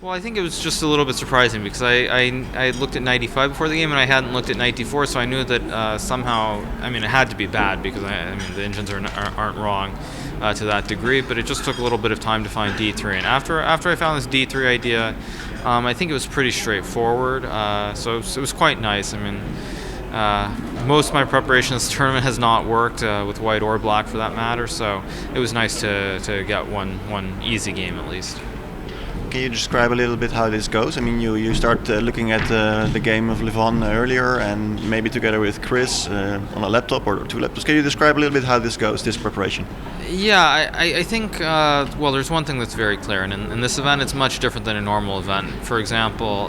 Well, I think it was just a little bit surprising because I looked at 95 before the game and I hadn't looked at 94, so I knew that somehow, I mean, it had to be bad because I mean the engines aren't wrong to that degree, but it just took a little bit of time to find D3. And after I found this D3 idea, I think it was pretty straightforward, so it was quite nice. I mean, most of my preparation this tournament has not worked with white or black for that matter, so it was nice to get one easy game at least. Can you describe a little bit how this goes? I mean, you start looking at the game of Levon earlier, and maybe together with Chris on a laptop or two laptops. Can you describe a little bit how this goes, this preparation? Yeah, I think, well, there's one thing that's very clear, and in this event it's much different than a normal event. For example,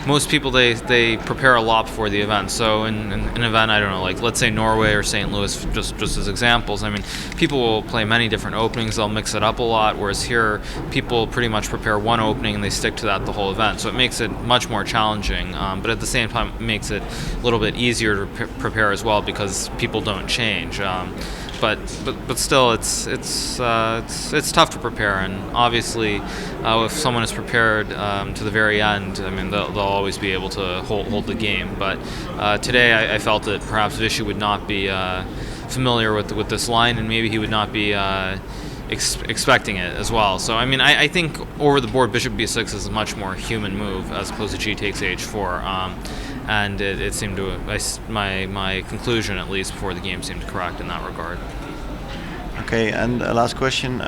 most people, they prepare a lot before the event. So in an event, I don't know, like let's say Norway or St. Louis, just as examples, I mean, people will play many different openings, they'll mix it up a lot, whereas here, people pretty much prepare one opening and they stick to that the whole event. So it makes it much more challenging, but at the same time, it makes it a little bit easier to prepare as well because people don't change. But still, it's tough to prepare, and obviously, if someone is prepared to the very end, I mean, they'll always be able to hold the game. But today, I felt that perhaps Vishy would not be familiar with this line, and maybe he would not be expecting it as well. So I mean, I think over the board, Bishop B6 is a much more human move as opposed to G takes H4. And it seemed to, my conclusion at least before the game seemed correct in that regard. Okay, and last question.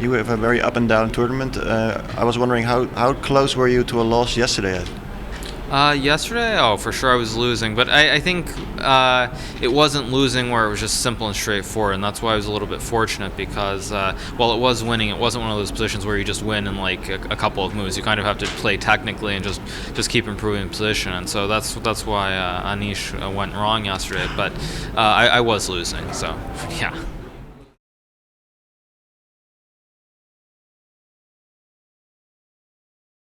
You have a very up and down tournament. I was wondering how close were you to a loss yesterday? Yesterday, oh, for sure I was losing, but I think it wasn't losing where it was just simple and straightforward, and that's why I was a little bit fortunate because while it was winning, it wasn't one of those positions where you just win in like a couple of moves. You kind of have to play technically and just keep improving position, and so that's why Anish went wrong yesterday, but I was losing, so yeah.